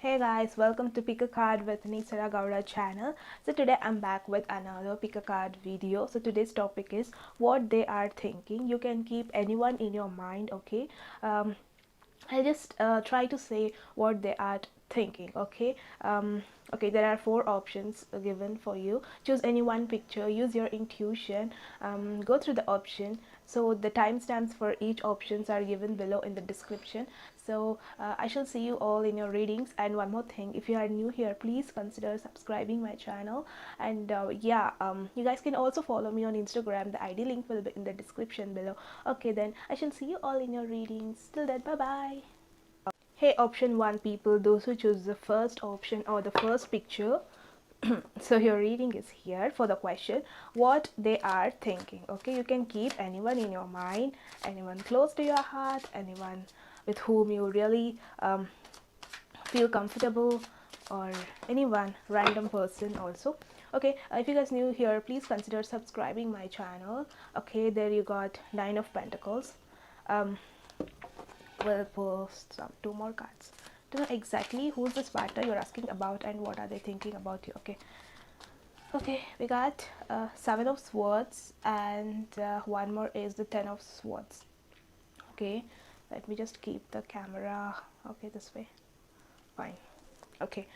Hey guys, welcome to Pick a Card with Nisara Gowda channel. So today I'm back with another Pick a Card video. So today's topic is what they are thinking. You can keep anyone in your mind, okay? I just try to say what they are thinking, okay? Okay, there are four options given for you. Choose any one picture, use your intuition, go through the option. So the timestamps for each options are given below in the description. So I shall see you all in your readings. And one more thing, if you are new here, please consider subscribing my channel. And you guys can also follow me on Instagram. The ID link will be in the description below. Okay, then I shall see you all in your readings. Till then, bye bye. Hey, option one people, those who choose the first option or the first picture. So your reading is here for the question what they are thinking. Okay, you can keep anyone in your mind, anyone close to your heart, anyone with whom you really feel comfortable, or anyone random person also. Okay, if you guys new here, please consider subscribing my channel. Okay, there you got Nine of Pentacles. We'll pull some two more cards to know exactly who's this partner you're asking about and what are they thinking about you. Okay, we got Seven of Swords, and one more is the Ten of Swords. Okay, let me just keep the camera okay this way. Fine. Okay,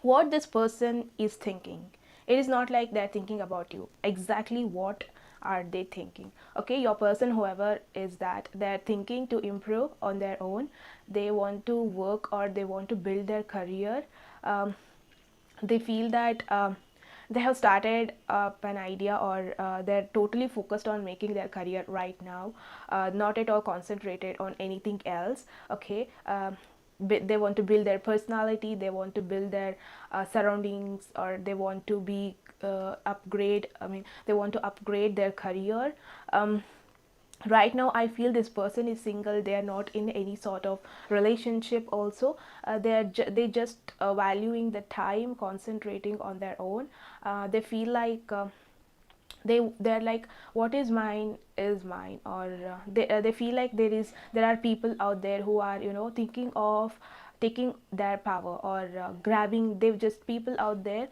what this person is thinking, it is not like they're thinking about you. Exactly what are they thinking? Okay, your person, whoever is that, they're thinking to improve on their own. They want to work or they want to build their career. They feel that they have started up an idea, or they're totally focused on making their career right now, not at all concentrated on anything else. Okay, they want to build their personality, they want to build their surroundings, or they want to be they want to upgrade their career. Right now I feel this person is single. They are not in any sort of relationship also. They just valuing the time, concentrating on their own. They feel like they're like what is mine is mine, or they feel like there are people out there who are thinking of taking their power, or grabbing. They've just people out there,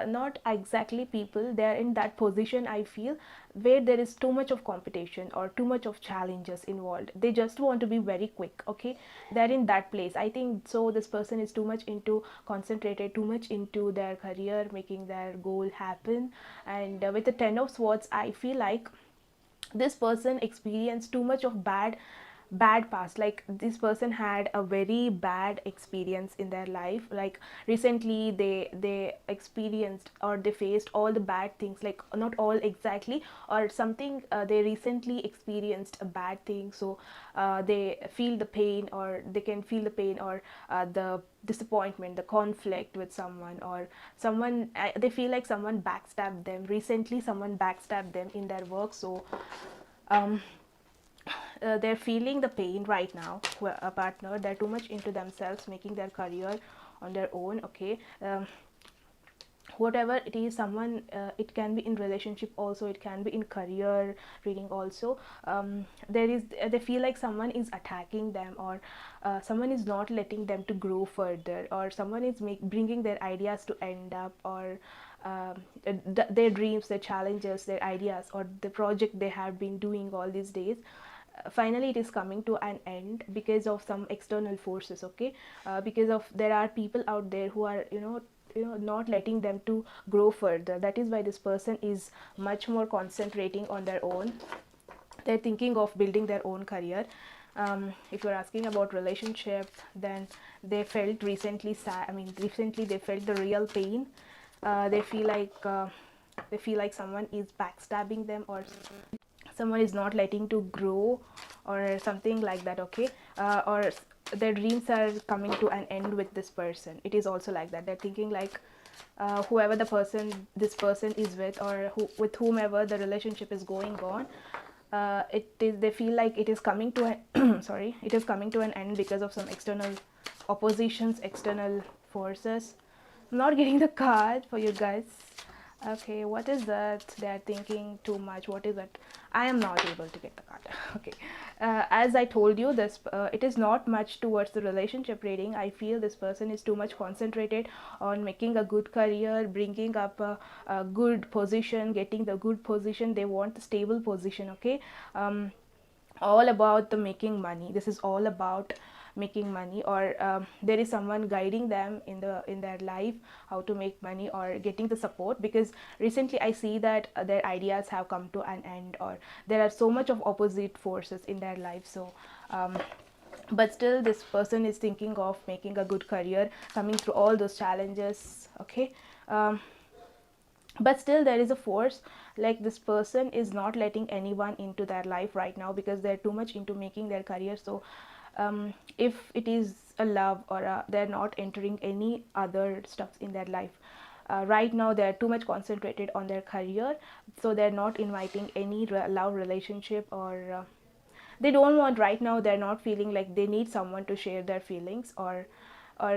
not exactly people, they're in that position I feel, where there is too much of competition or too much of challenges involved. They just want to be very quick. Okay, they're in that place, I think. So this person is too much into concentrated, too much into their career, making their goal happen. And with the Ten of Swords, I feel like this person experienced too much of bad past. Like this person had a very bad experience in their life. Like recently they experienced or they faced all the bad things, like not all exactly, or something. They recently experienced a bad thing, so they feel the pain, or they can feel the pain, or the disappointment, the conflict with someone, or someone, they feel like someone backstabbed them recently, someone backstabbed them in their work. So um, they're feeling the pain right now. A partner, they're too much into themselves, making their career on their own. Okay, whatever it is, someone, it can be in relationship also, it can be in career reading also. They feel like someone is attacking them, or someone is not letting them to grow further, or someone is bringing their ideas to end up, or their dreams, their challenges, their ideas, or the project they have been doing all these days. Finally it is coming to an end because of some external forces. Okay, because of there are people out there who are not letting them to grow further. That is why this person is much more concentrating on their own. They're thinking of building their own career. If you're asking about relationship, then they felt recently sad. Recently they felt the real pain. They feel like someone is backstabbing them, or someone is not letting to grow, or something like that. Okay, or their dreams are coming to an end with this person. It is also like that. They're thinking like whoever this person is with, or with whomever the relationship is going on, they feel like it is coming to an sorry, it is coming to an end because of some external oppositions, external forces. I'm not getting the card for you guys. Okay, what is that? They're thinking too much. What is that? I am not able to get the card. Okay. As I told you, this it is not much towards the relationship reading. I feel this person is too much concentrated on making a good career, bringing up a good position, getting the good position. They want the stable position. Okay. All about the making money. This is all about making money, or there is someone guiding them in their life how to make money, or getting the support, because recently I see that their ideas have come to an end, or there are so much of opposite forces in their life. So but still this person is thinking of making a good career, coming through all those challenges. Okay. um, but still there is a force, like this person is not letting anyone into their life right now because they're too much into making their career. So if it is a love, or they're not entering any other stuffs in their life right now, they're too much concentrated on their career, so they're not inviting any love relationship, or they don't want right now. They're not feeling like they need someone to share their feelings, or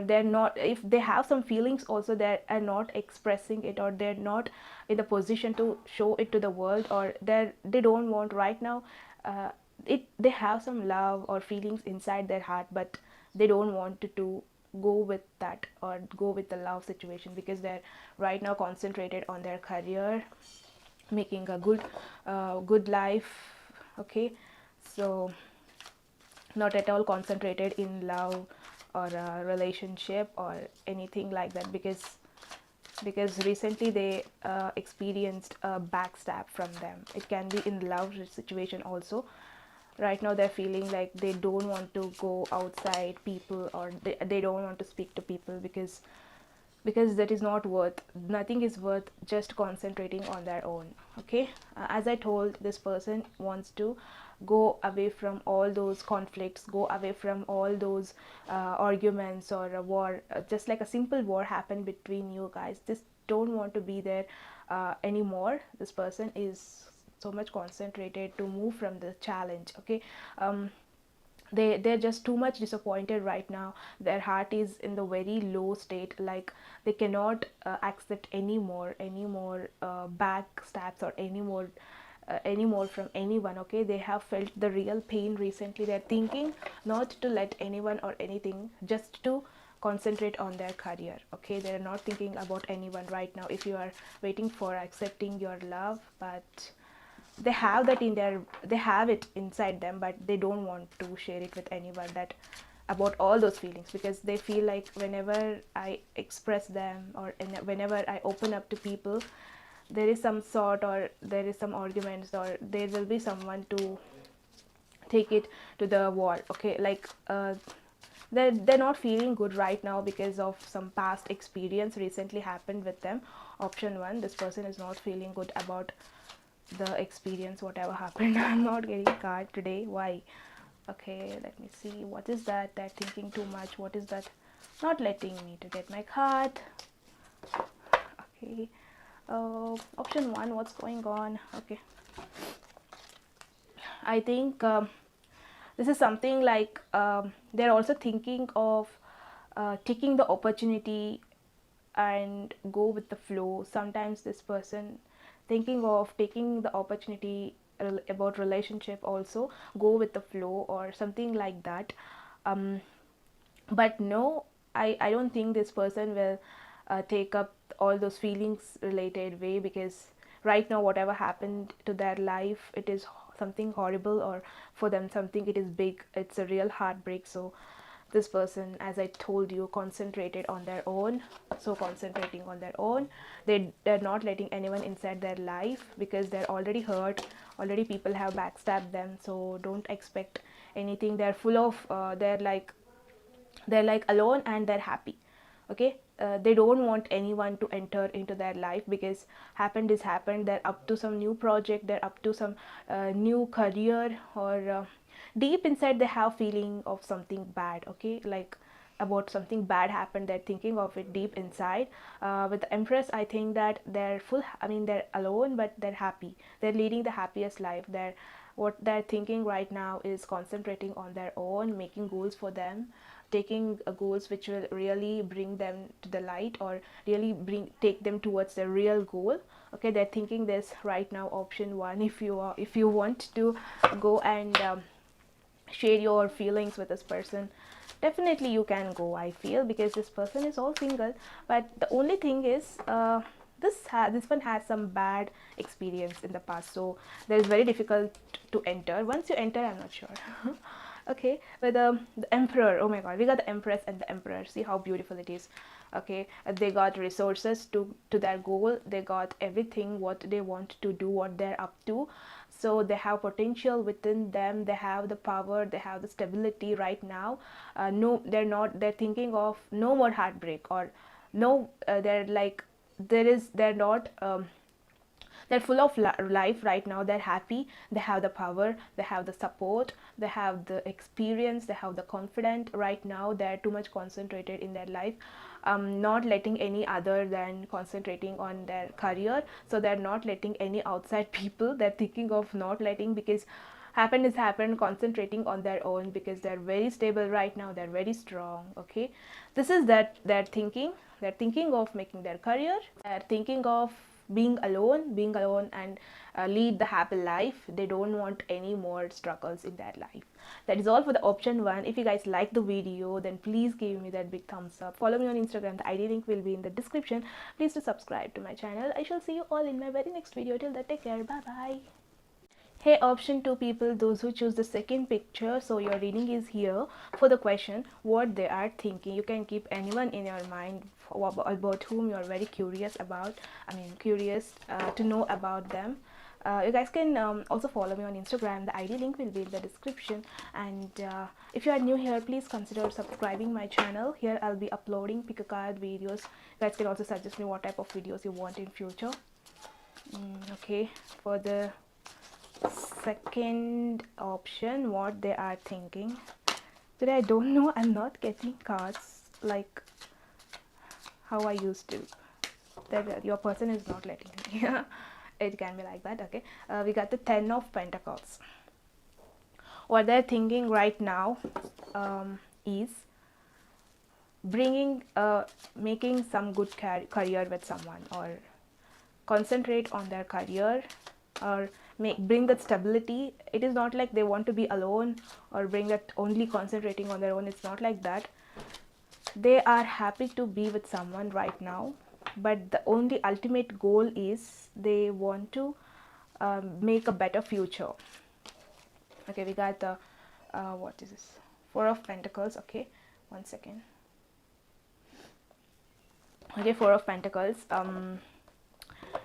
they're not, if they have some feelings also, they are not expressing it, or they're not in the position to show it to the world, or they don't want right now. They have some love or feelings inside their heart, but they don't want to go with that, or go with the love situation, because they're right now concentrated on their career, making a good life. Okay. So not at all concentrated in love or a relationship or anything like that, because recently they experienced a backstab from them. It can be in love situation also. Right now they're feeling like they don't want to go outside people, or they don't want to speak to people, because that is not worth, nothing is worth just concentrating on their own. Okay. As I told, this person wants to go away from all those conflicts, go away from all those arguments, or a war, just like a simple war happened between you guys. Just don't want to be there anymore. This person is so much concentrated to move from the challenge. Okay. They're just too much disappointed right now. Their heart is in the very low state, like they cannot accept any more backstabs, or any more from anyone. Okay. They have felt the real pain recently. They're thinking not to let anyone or anything, just to concentrate on their career. Okay. They're not thinking about anyone right now. If you are waiting for accepting your love, but they have that in their, they have it inside them, but they don't want to share it with anyone, that about all those feelings, because they feel like whenever I express them, or whenever I open up to people, there is some sort, or there is some arguments, or there will be someone to take it to the wall. Okay. Like they're not feeling good right now because of some past experience recently happened with them. Option one, this person is not feeling good about the experience, whatever happened. I'm not getting a card today. Why? Okay, let me see. What is that? They're thinking too much. What is that? Not letting me to get my card. Okay. Option one, what's going on? Okay. I think this is something like they're also thinking of taking the opportunity and go with the flow. Sometimes this person thinking of taking the opportunity about relationship also, go with the flow or something like that. um, but no, I don't think this person will take up all those feelings related way, because right now whatever happened to their life, it is something horrible, or for them something, it is big, it's a real heartbreak. So this person, as I told you, concentrated on their own. So concentrating on their own, they're not letting anyone inside their life, because they're already hurt, already people have backstabbed them. So don't expect anything. They're full of they're like alone and they're happy. Okay. They don't want anyone to enter into their life, because happened is happened. They're up to some new project, they're up to some new career, or deep inside they have feeling of something bad. Okay. Like about something bad happened, they're thinking of it deep inside. With the Empress, I think that they're full, I mean, they're alone but they're happy, they're leading the happiest life. They're, what they're thinking right now is concentrating on their own, making goals for them, taking goals which will really bring them to the light, or really take them towards their real goal. Okay, they're thinking this right now, option 1. If you want to go and share your feelings with this person, definitely you can go, I feel, because this person is all single. But the only thing is, this one has some bad experience in the past, so that is very difficult to enter. Once you enter, I'm not sure. Okay, with the emperor, oh my god, we got the empress and the emperor. See how beautiful it is. Okay, they got resources to their goal. They got everything what they want to do, what they're up to. So they have potential within them, they have the power, they have the stability right now. No, they're thinking of no more heartbreak, or no, they're like, they're not they're full of life right now. They're happy, they have the power, they have the support, they have the experience, they have the confidence. Right now they're too much concentrated in their life, not letting any other than concentrating on their career. So they're not letting any outside people, they're thinking of not letting, because happen is happen, concentrating on their own, because they're very stable right now, they're very strong. Okay, this is that they're thinking. They're thinking of making their career, they're thinking of being alone, and lead the happy life. They don't want any more struggles in their life. That is all for the option 1. If you guys like the video, then please give me that big thumbs up. Follow me on Instagram, the ID link will be in the description. Please do subscribe to my channel. I shall see you all in my very next video. Till then, take care, bye bye. Hey, option 2 people, those who choose the second picture, so your reading is here for the question what they are thinking. You can keep anyone in your mind about whom you're very curious about, curious to know about them. You guys can also follow me on Instagram, the ID link will be in the description. And if you are new here, please consider subscribing my channel. Here I'll be uploading pick a card videos. You guys can also suggest me what type of videos you want in future. Okay, for the second option, what they are thinking. Today I don't know, I'm not getting cards like how I used to. That your person is not letting me. It can be like that. Okay, we got the 10 of Pentacles. What they're thinking right now is making some good career with someone, or concentrate on their career, or bring that stability. It is not like they want to be alone, or bring that only concentrating on their own. It's not like that. They are happy to be with someone right now, but the only ultimate goal is they want to make a better future. Okay, we got the what is this, 4 of Pentacles. Okay, one second. Okay, 4 of Pentacles.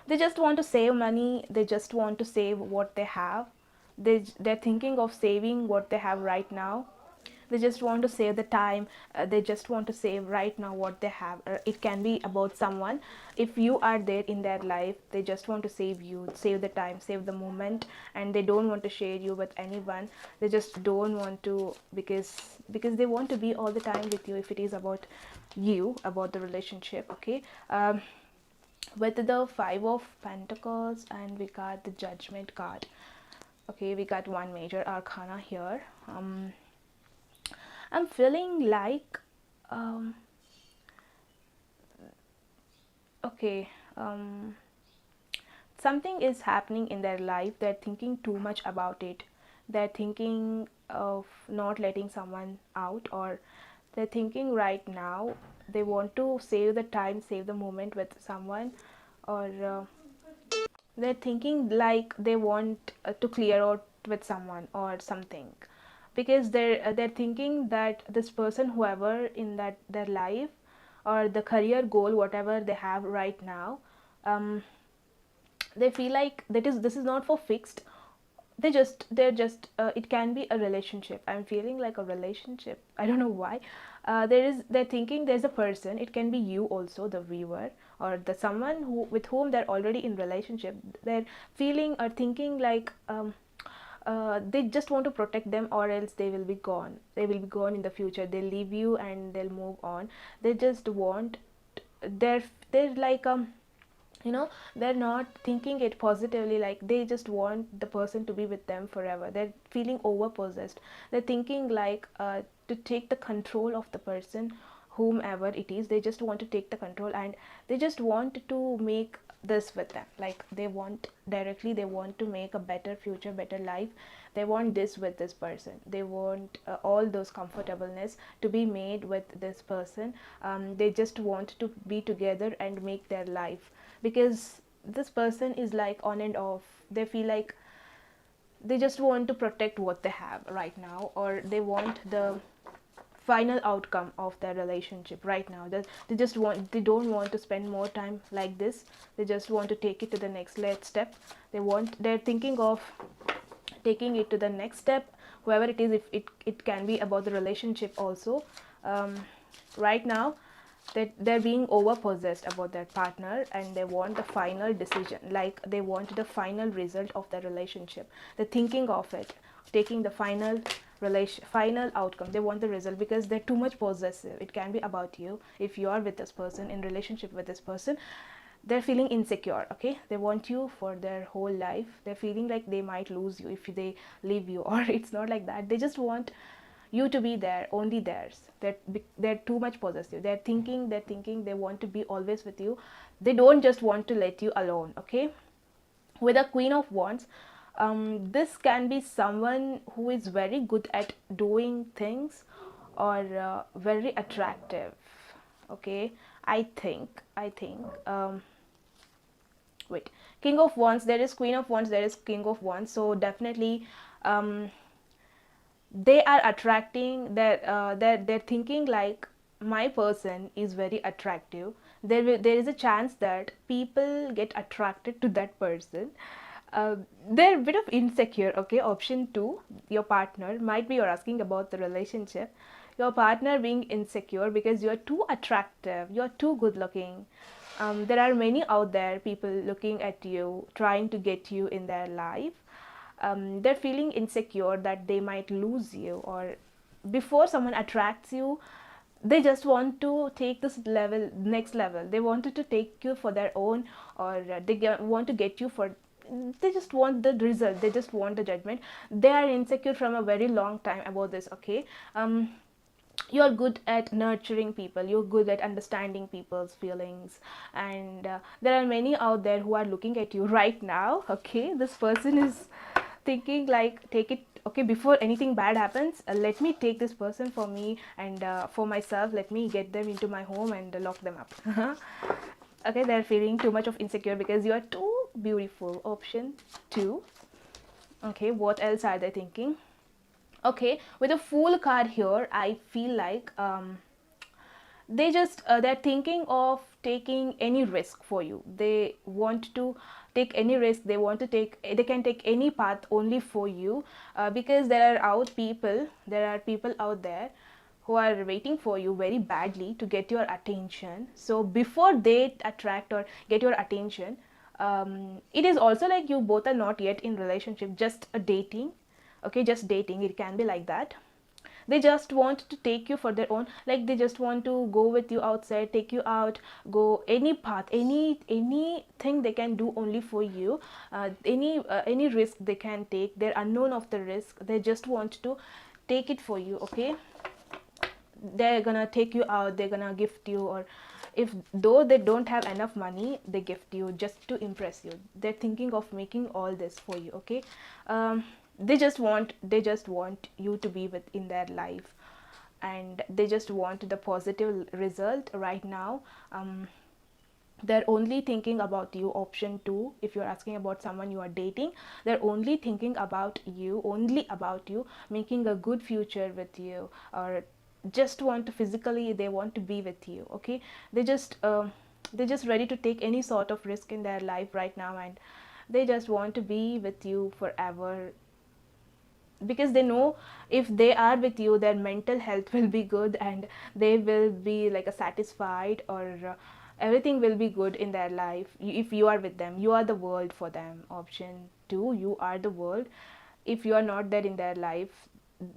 They just want to save money, they just want to save what they have. They're thinking of saving what they have right now. They just want to save the time, they just want to save right now what they have. It can be about someone. If you are there in their life, they just want to save you, save the time, save the moment, and they don't want to share you with anyone. They just don't want to, because they want to be all the time with you, if it is about you, about the relationship. Okay, with the 5 of Pentacles, and we got the Judgment card. Okay, we got one major arcana here. I'm feeling like okay, something is happening in their life. They're thinking too much about it. They're thinking of not letting someone out, or they're thinking right now they want to save the time, save the moment with someone, or they're thinking like they want to clear out with someone or something, because they're thinking that this person, whoever in that their life, or the career goal, whatever they have right now, they feel like this is not for fixed. They're just it can be a relationship. I'm feeling like a relationship, I don't know why. They're thinking there's a person, it can be you also, the viewer, or the someone with whom they're already in relationship. They're feeling or thinking like they just want to protect them, or else they will be gone. They will be gone in the future, they'll leave you and they'll move on. They just want, they're like they're not thinking it positively, like they just want the person to be with them forever. They're feeling over possessed. They're thinking like to take the control of the person, whomever it is. They just want to take the control, and they just want to make this with them. Like they want directly, they want to make a better future, better life. They want this with this person. They want all those comfortableness to be made with this person. They just want to be together and make their life, because this person is like on and off. They feel like they just want to protect what they have right now, or they want the final outcome of their relationship right now. They just want, they don't want to spend more time like this. They just want to take it to the next step. They're thinking of taking it to the next step, whoever it is. If it can be about the relationship also. Right now that they're being over possessed about their partner, and they want the final decision, like they want the final result of their relationship. They're thinking of it, taking the final outcome. They want the result because they're too much possessive. It can be about you. If you are with this person, in relationship with this person, they're feeling insecure. Okay, they want you for their whole life. They're feeling like they might lose you if they leave you, or it's not like that. They just want you to be there, only theirs. They're too much possessive. They're thinking they want to be always with you. They don't just want to let you alone. Okay, with a Queen of Wands, this can be someone who is very good at doing things, or very attractive. Okay, I think wait, King of Wands, there is Queen of Wands, there is King of Wands. So definitely they are attracting, they're thinking like, my person is very attractive. There is a chance that people get attracted to that person. uh, they're a bit of insecure. Okay, option 2, your partner might be, you're asking about the relationship, your partner being insecure because you're too attractive, you're too good looking. There are many out there, people looking at you, trying to get you in their life. They're feeling insecure that they might lose you, or before someone attracts you, they just want to take this level, next level. They wanted to take you for their own, or want to get you for, they just want the result, they just want the judgment. They are insecure from a very long time about this. Okay, you're good at nurturing people, you're good at understanding people's feelings, and there are many out there who are looking at you right now. Okay, this person is thinking like, take it, okay, before anything bad happens, let me take this person for me, and for myself, let me get them into my home and lock them up. Okay, they're feeling too much of insecure because you are too beautiful. Option 2. Okay, what else are they thinking? Okay, with a Fool card here, I feel like they're thinking of taking any risk for you. They want to take any risk, they can take any path only for you, because there are people out there who are waiting for you very badly to get your attention. So before they attract or get your attention, it is also like you both are not yet in relationship, just a dating. Okay, just dating, it can be like that. They just want to take you for their own, like they just want to go with you outside, take you out, go any path, anything they can do only for you. Any risk they can take, they're unknown of the risk, they just want to take it for you. Okay, they're gonna take you out, they're gonna gift you, or if though they don't have enough money, they gift you just to impress you. They're thinking of making all this for you. Okay, they just want you to be in their life, and they just want the positive result right now. They're only thinking about you. Option 2, if you're asking about someone you are dating, they're only thinking about you, making a good future with you, or just want to physically, they want to be with you. Okay, they just they're just ready to take any sort of risk in their life right now, and they just want to be with you forever, because they know if they are with you, their mental health will be good, and they will be like a satisfied, or everything will be good in their life. If you are with them, you are the world for them. Option 2, you are the world. If you are not there in their life,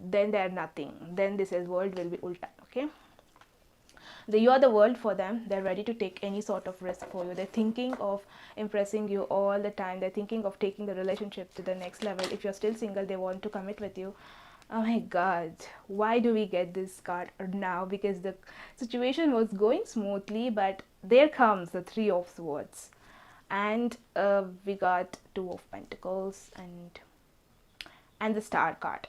then they're nothing, then this is world will be ulta. Okay, you are the world for them. They're ready to take any sort of risk for you. They're thinking of impressing you all the time. They're thinking of taking the relationship to the next level. If you're still single, they want to commit with you. Oh my god, why do we get this card now? Because the situation was going smoothly, but there comes the Three of Swords. and we got Two of Pentacles and the Star card.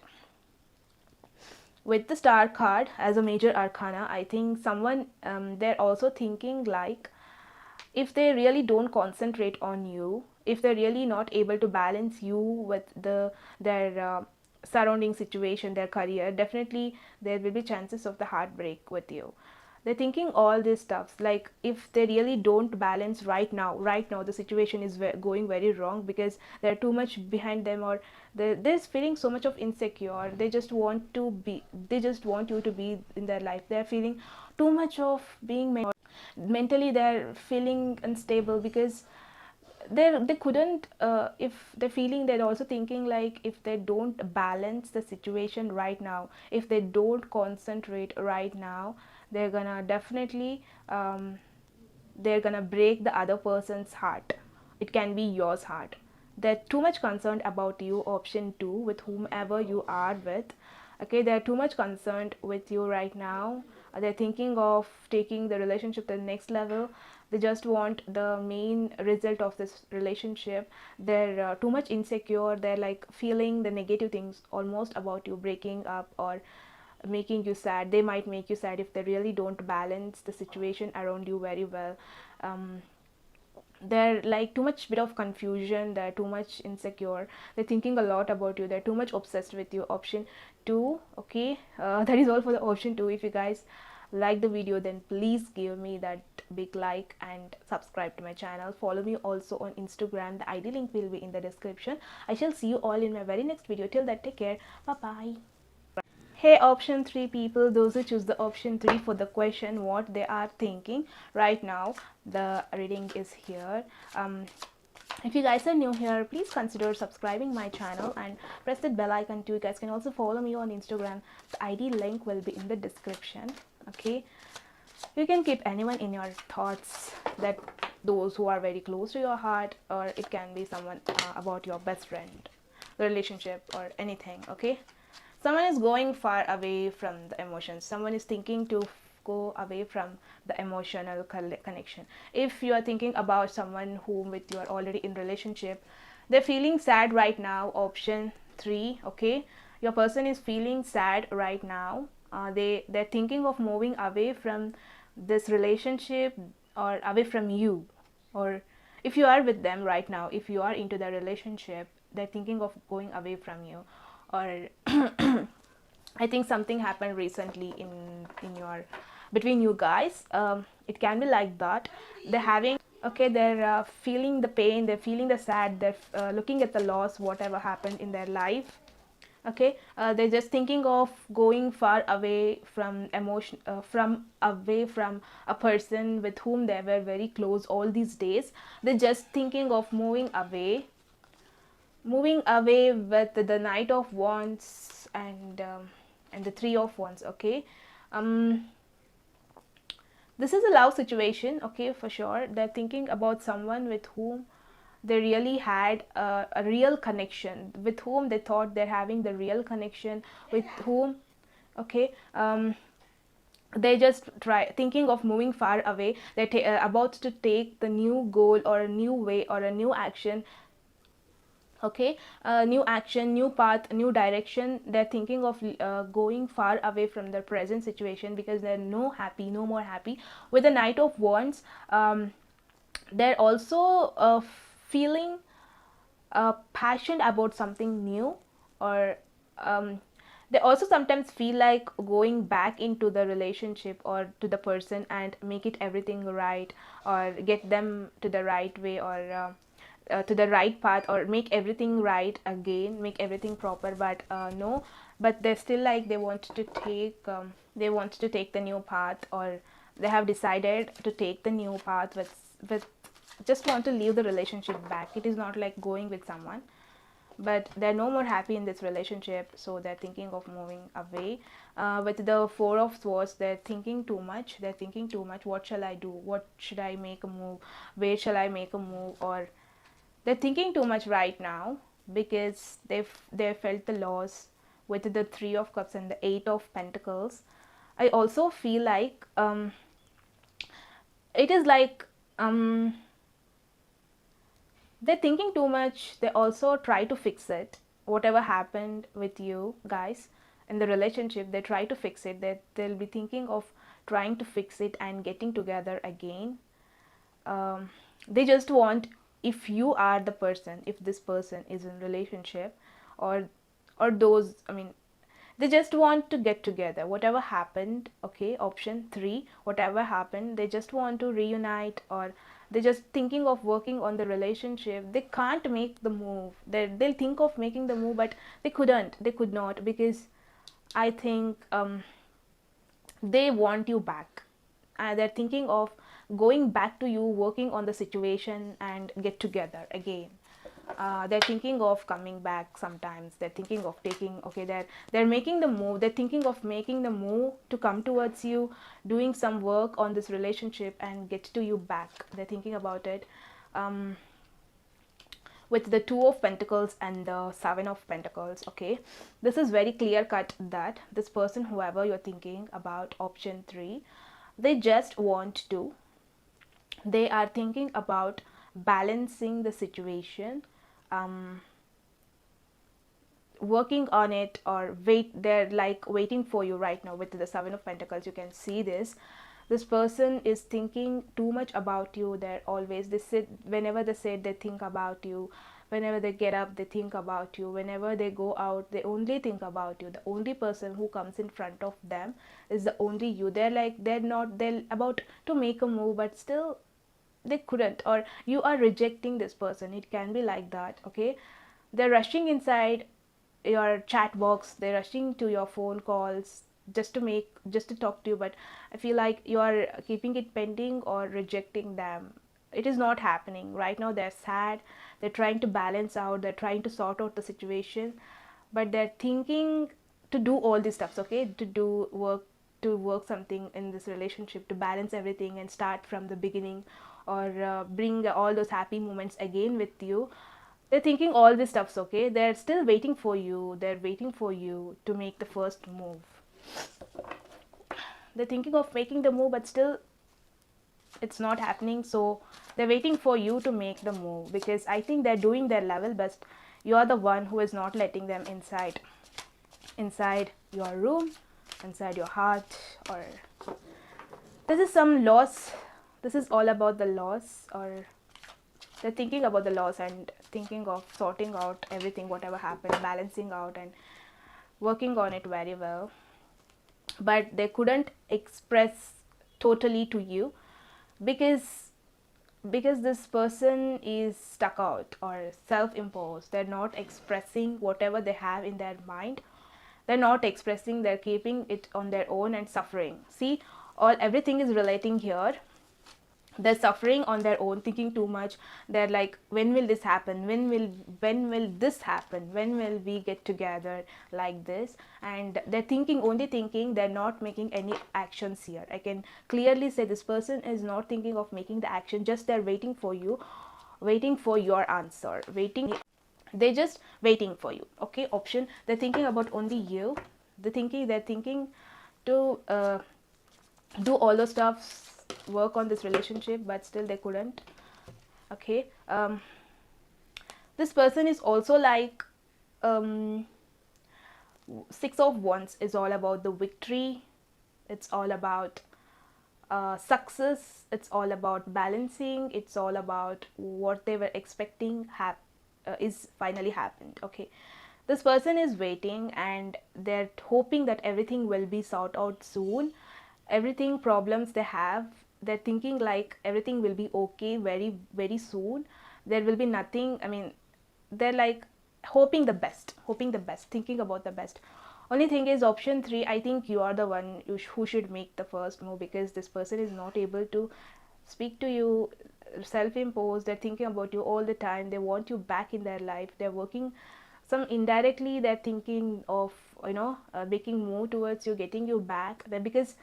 With the Star card as a major arcana, I think someone they're also thinking like, if they really don't concentrate on you, if they're really not able to balance you with their surrounding situation, their career, definitely there will be chances of the heartbreak with you. They're thinking all these stuffs, like if they really don't balance right now the situation is going very wrong, because they're too much behind them, or they're feeling so much of insecure. They just want you to be in their life. They're feeling too much of being mentally, they're feeling unstable, because they couldn't if they're feeling, they're also thinking like, if they don't balance the situation right now, if they don't concentrate right now, they're gonna definitely they're gonna break the other person's heart. It can be yours heart. They're too much concerned about you, option 2, with whomever you are with. Okay, they're too much concerned with you right now. They're thinking of taking the relationship to the next level. They just want the main result of this relationship. They're too much insecure. They're like feeling the negative things almost about you breaking up, or making you sad. They might make you sad if they really don't balance the situation around you very well. They're like too much bit of confusion, they're too much insecure, they're thinking a lot about you, they're too much obsessed with you, option 2. Okay, that is all for the option 2. If you guys like the video, then please give me that big like and subscribe to my channel. Follow me also on Instagram. The ID link will be in the description. I shall see you all in my very next video. Till that, take care. Bye bye. Hey, option 3 people, those who choose the option 3 for the question, what they are thinking right now, the reading is here. If you guys are new here, please consider subscribing my channel and press that bell icon too. You guys can also follow me on Instagram. The ID link will be in the description. Okay, you can keep anyone in your thoughts, that those who are very close to your heart, or it can be someone about your best friend, relationship, or anything. Okay, someone is going far away from the emotions. Someone is thinking to go away from the emotional connection. If you are thinking about someone whom with you are already in relationship, they're feeling sad right now, option 3. Okay, your person is feeling sad right now. They're thinking of moving away from this relationship, or away from you. Or if you are with them right now, if you are into the relationship, they're thinking of going away from you. Or I think something happened recently in your between you guys. It can be like that. They're having, okay, they're feeling the pain, they're feeling the sad, they're looking at the loss, whatever happened in their life. Okay, they're just thinking of going far away from emotion, from away from a person with whom they were very close all these days. They're just thinking of moving away with the Knight of Wands and the Three of Wands. Okay, this is a love situation. Okay, for sure, they're thinking about someone with whom they really had a real connection, with whom they thought they're having the real connection, with whom, okay, they just try thinking of moving far away. They're about to take the new goal, or a new way, or a new action. Okay, new action, new path, new direction. They're thinking of going far away from their present situation, because they're no more happy with the Knight of Wands. They're also feeling passionate about something new, or they also sometimes feel like going back into the relationship or to the person and make it everything right, or get them to the right way, or to the right path, or make everything right again, make everything proper. But no, but they're still like, they want to take the new path, or they have decided to take the new path with just want to leave the relationship back. It is not like going with someone, but they're no more happy in this relationship, so they're thinking of moving away. With the Four of Swords, they're thinking too much. What shall I do? What should I make a move? Where shall I make a move? Or they're thinking too much right now, because they felt the loss with the Three of Cups and the Eight of Pentacles. I also feel like it is like they're thinking too much. They also try to fix it. Whatever happened with you guys in the relationship, they try to fix it. They'll be thinking of trying to fix it and getting together again. They just want, if you are the person, if this person is in relationship, or those, I mean, they just want to get together, whatever happened. Okay, option 3, whatever happened, they just want to reunite, or they're just thinking of working on the relationship. They can't make the move. They'll think of making the move, but they could not, because I think they want you back. They're thinking of going back to you, working on the situation and get together again. They're thinking of coming back. Sometimes they're thinking of taking, okay, they're making the move. They're thinking of making the move to come towards you, doing some work on this relationship and get to you back. They're thinking about it. With the 2 of Pentacles and the 7 of Pentacles, okay, this is very clear cut that this person, whoever you're thinking about, option 3, they just want to, they are thinking about balancing the situation, working on it, or they're like waiting for you right now. With the 7 of Pentacles, you can see this person is thinking too much about you. They're always, they sit, whenever they sit, they think about you. Whenever they get up, they think about you. Whenever they go out, they only think about you. The only person who comes in front of them is the only you. They're about to make a move, but still they couldn't, or you are rejecting this person. It can be like that. Okay, they're rushing inside your chat box, they're rushing to your phone calls just to talk to you, but I feel like you are keeping it pending or rejecting them. It is not happening right now. They're sad, they're trying to balance out, they're trying to sort out the situation, but they're thinking to do all these stuffs, okay, to work something in this relationship, to balance everything and start from the beginning, or bring all those happy moments again with you. They're thinking all these stuffs, okay. They're still waiting for you. They're waiting for you to make the first move. They're thinking of making the move, but still it's not happening. So they're waiting for you to make the move, because I think they're doing their level best. You're the one who is not letting them inside your room, inside your heart. Or this is some loss. This is all about the loss, or they're thinking about the loss and thinking of sorting out everything, whatever happened, balancing out and working on it very well. But they couldn't express totally to you, because this person is stuck out or self-imposed. They're not expressing whatever they have in their mind. They're not expressing, they're keeping it on their own and suffering. See, everything is relating here. They're suffering on their own, thinking too much. They're like, when will this happen, when will this happen, when will we get together, like this. And they're only thinking, they're not making any actions here. I can clearly say this person is not thinking of making the action, just they're waiting for you, waiting for your answer, they're just waiting for you. Okay, option, they're thinking about only you. They're thinking to do all the stuff, work on this relationship, but still they couldn't. Okay, this person is also like 6 of Wands is all about the victory. It's all about success. It's all about balancing. It's all about what they were expecting is finally happened. Okay, this person is waiting and they're hoping that everything will be sorted out soon. Everything problems they have, they're thinking like everything will be okay very very soon. There will be nothing, I mean, they're like hoping the best, thinking about the best. Only thing is, option 3, I think you are the one who should make the first move, because this person is not able to speak to you, self-imposed. They're thinking about you all the time. They want you back in their life. They're working, some indirectly they're thinking of, making move towards you, getting you back there, because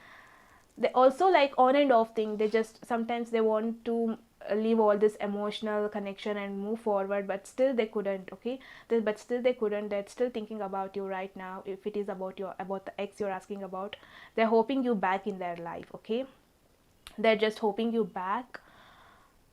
they also like on and off thing. They just sometimes they want to leave all this emotional connection and move forward, but still they couldn't. Okay, but still they couldn't. They're still thinking about you right now. If it is about the ex you're asking about, they're hoping you back in their life. Okay, they're just hoping you back.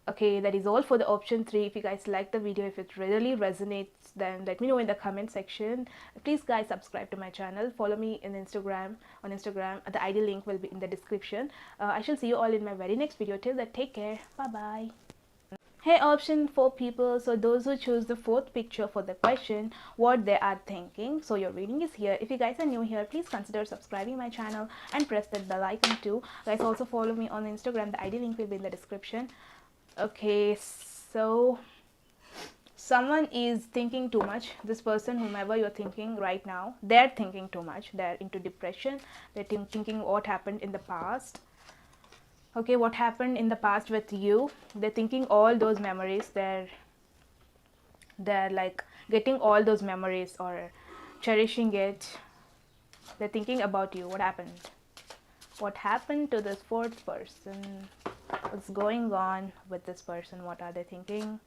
Okay, that is all for the option 3. If you guys like the video, if it really resonates, then let me know in the comment section. Please guys subscribe to my channel, follow me in Instagram, on Instagram. The ID link will be in the description. I shall see you all in my very next video. Till then, take care. Bye bye. Hey, option 4 people, so those who choose the fourth picture for the question, what they are thinking. So your reading is here. If you guys are new here, please consider subscribing my channel and press that bell icon too. Guys, also follow me on Instagram. The ID link will be in the description. Okay, so someone is thinking too much. This person, whomever you're thinking right now, they're thinking too much. They're into depression. They're thinking what happened in the past. Okay, what happened in the past with you. They're thinking all those memories. They're like getting all those memories or cherishing it. They're thinking about you. What happened to this fourth person? What's going on with this person? What are they thinking?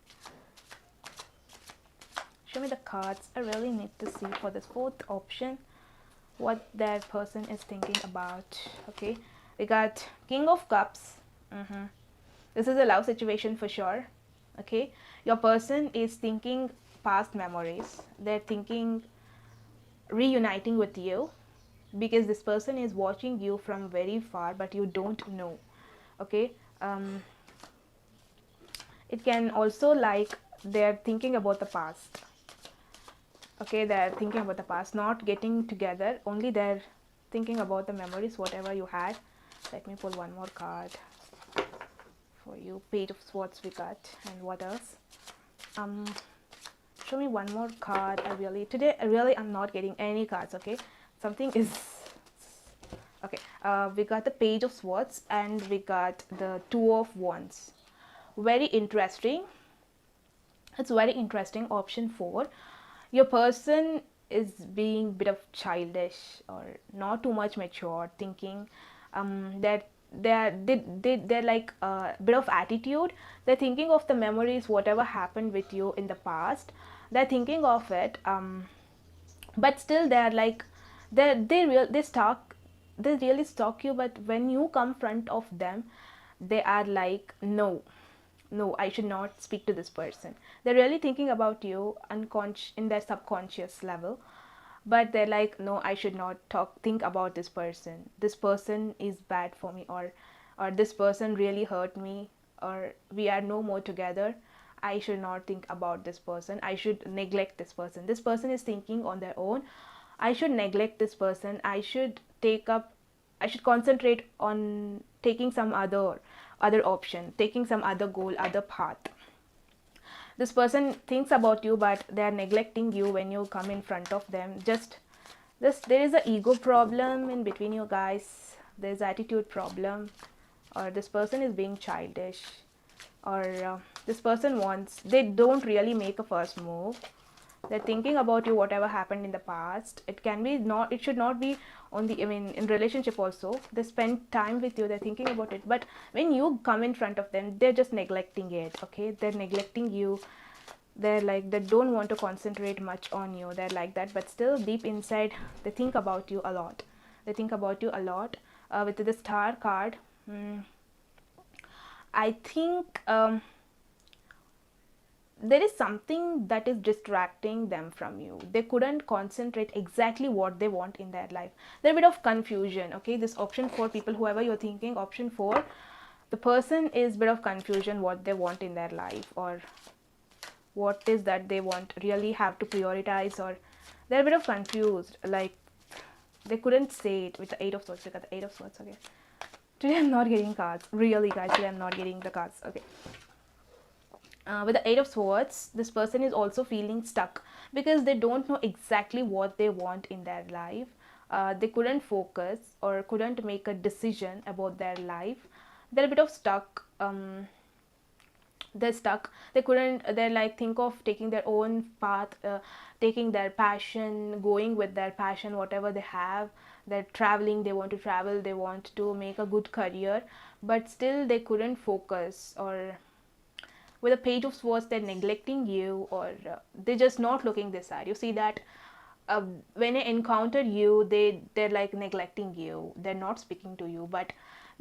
Show me the cards. I really need to see for this fourth option what that person is thinking about. Okay, we got King of Cups. This is a love situation for sure. Okay, your person is thinking past memories. They're thinking reuniting with you because this person is watching you from very far, but you don't know. Okay, it can also like they're thinking about the past. Okay, they're thinking about the past, not getting together, only they're thinking about the memories, whatever you had. Let me pull one more card for you. Page of Swords we got, and what else? Show me one more card. Today I'm not getting any cards. Okay, something is okay. We got the Page of Swords and we got the Two of Wands. Very interesting. It's very interesting. Option 4. Your person is being a bit of childish or not too much mature, thinking that they're like a bit of attitude. They're thinking of the memories, whatever happened with you in the past. They're thinking of it, but still they're like they really stalk you. But when you come front of them, they are like, no, I should not speak to this person. They're really thinking about you in their subconscious level, but they're like, no, I should not think about this person. This person is bad for me, or this person really hurt me, or we are no more together. I should not think about this person. I should neglect this person. This person is thinking on their own. I should neglect this person. I should concentrate on taking some other option, taking some other goal, other path. This person thinks about you, but they are neglecting you when you come in front of them. There is an ego problem in between you guys. There's attitude problem, or this person is being childish, or this person they don't really make a first move. They're thinking about you, whatever happened in the past. It should not be in relationship also. They spend time with you, they're thinking about it, but when you come in front of them, they're just neglecting it. Okay, they're neglecting you. They're like, they don't want to concentrate much on you. They're like that, but still deep inside, they think about you a lot. With the Star card, I think there is something that is distracting them from you. They couldn't concentrate exactly what they want in their life. There's a bit of confusion. Okay, this option 4 people, whoever you're thinking, option 4, the person is a bit of confusion what they want in their life, or what is that they really have to prioritize, or they're a bit of confused, like they couldn't say it. With the 8 of Swords, we got the 8 of Swords. Okay, today I'm not getting cards, really guys. Today I'm not getting the cards. Okay, with the 8 of Swords, this person is also feeling stuck because they don't know exactly what they want in their life. They couldn't focus or couldn't make a decision about their life. They're a bit of stuck. They're like, think of taking their own path, taking their passion, going with their passion, whatever they have. They're traveling, they want to travel, they want to make a good career, but still they couldn't focus. Or with a Page of Swords, they're neglecting you, or they're just not looking this side. You see that when they encounter you, they're like neglecting you. They're not speaking to you, but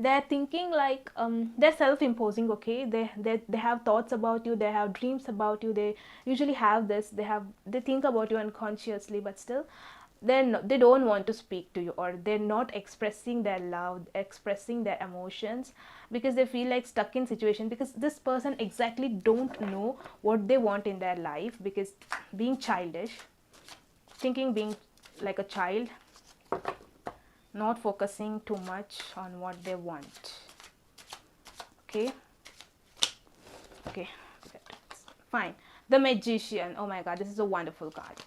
they're thinking like they're self-imposing. Okay, they have thoughts about you, they have dreams about you, they usually have this, they think about you unconsciously, but still they don't want to speak to you, or they're not expressing their love, expressing their emotions, because they feel like stuck in situation, because this person exactly don't know what they want in their life, because being childish, thinking, being like a child, not focusing too much on what they want. Okay, okay, fine. The Magician, oh my god, this is a wonderful card.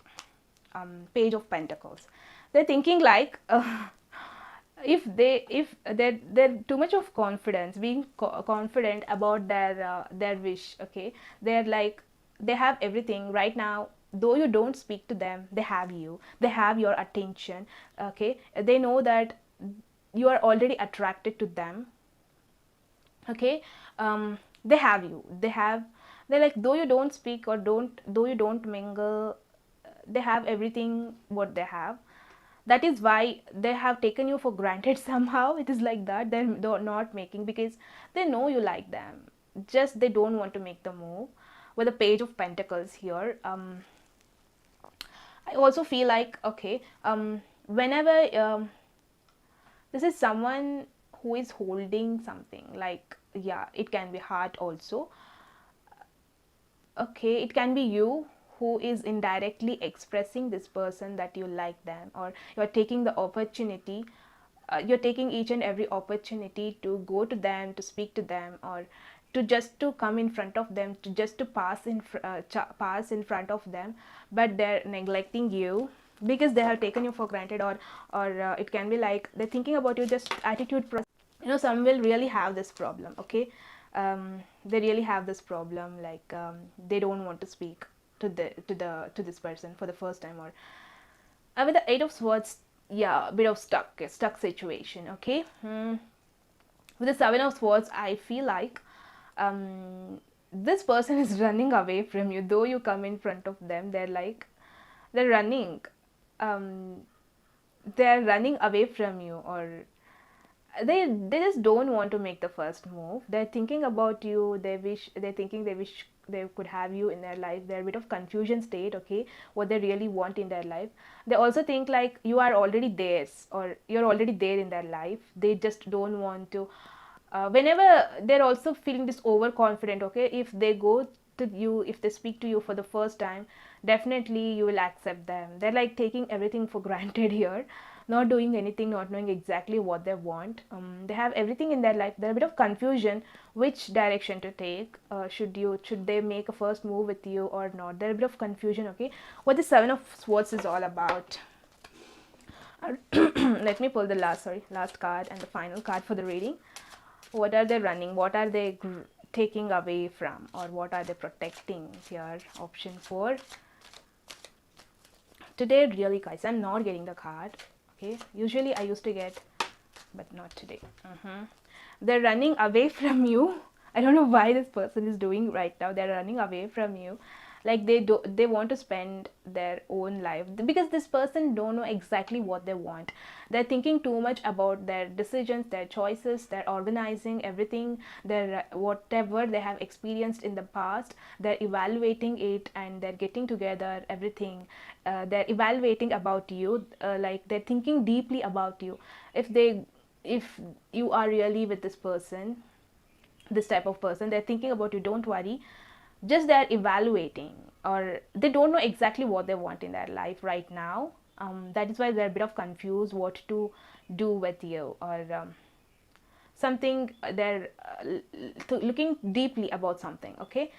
Page of Pentacles. They're thinking like if they're too much of confidence, being confident about their wish. Okay, they're like, they have everything right now. Though you don't speak to them, they have you, they have your attention. Okay, they know that you are already attracted to them. Okay, they have you, they're like, though you don't speak, or though you don't mingle, they have everything what they have. That is why they have taken you for granted somehow. It is like that, they're not making, because they know you like them, just they don't want to make the move. With the Page of Pentacles here, I also feel like, okay, whenever this is someone who is holding something, like, yeah, it can be heart also. Okay, it can be you who is indirectly expressing this person that you like them, or you're taking the opportunity, you're taking each and every opportunity to go to them, to speak to them, or to just to come in front of them, to just to pass in front of them, but they're neglecting you because they have taken you for granted, or it can be like they're thinking about you, just attitude. Some will really have this problem. Okay, they really have this problem, like they don't want to speak to this person for the first time, or with the Eight of Swords, yeah, a bit of stuck situation. Okay, with the Seven of Swords, I feel like this person is running away from you. Though you come in front of them, they're running, um, they're running away from you, or they just don't want to make the first move. They're thinking about you, they're thinking they wish they could have you in their life. They're a bit of confusion state. Okay, what they really want in their life. They also think like you are already theirs, or you're already there in their life. They just don't want to, whenever they're also feeling this overconfident. Okay, if they go to you, if they speak to you for the first time, definitely you will accept them. They're like taking everything for granted here, not doing anything, not knowing exactly what they want. They have everything in their life. There's a bit of confusion which direction to take. Should they make a first move with you or not? There's a bit of confusion. Okay, what the Seven of Swords is all about. Let me pull the last card and the final card for the reading. What are they running? What are they taking away from, or what are they protecting here? Option 4. Today, really, guys, I'm not getting the card. Okay, usually I used to get, but not today. They're running away from you. I don't know why this person is doing right now. They're running away from you, like they want to spend their own life, because this person don't know exactly what they want. They're thinking too much about their decisions, their choices. They're organizing everything, their whatever they have experienced in the past. They're evaluating it, and they're getting together everything. They're evaluating about you, like they're thinking deeply about you. If you are really with this person, this type of person, they're thinking about you. Don't worry, just they're evaluating, or they don't know exactly what they want in their life right now. That is why they're a bit of confused what to do with you, or something. They're looking deeply about something. Okay,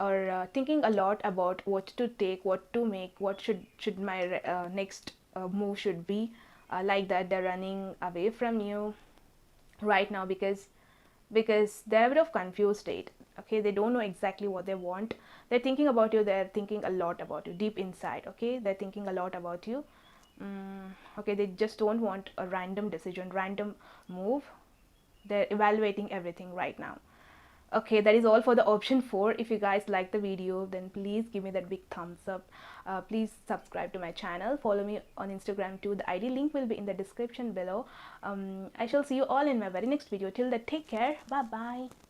or thinking a lot about what to take, what to make, what should my next move should be. Like that, they're running away from you right now, because they're a bit of confused state. Okay, they don't know exactly what they want. They're thinking about you, they're thinking a lot about you deep inside. Okay, they're thinking a lot about you. Okay, they just don't want a random decision, random move. They're evaluating everything right now. Okay, that is all for the option 4. If you guys like the video, then please give me that big thumbs up. Please subscribe to my channel. Follow me on Instagram too. The ID link will be in the description below. I shall see you all in my very next video. Till then, take care. Bye bye.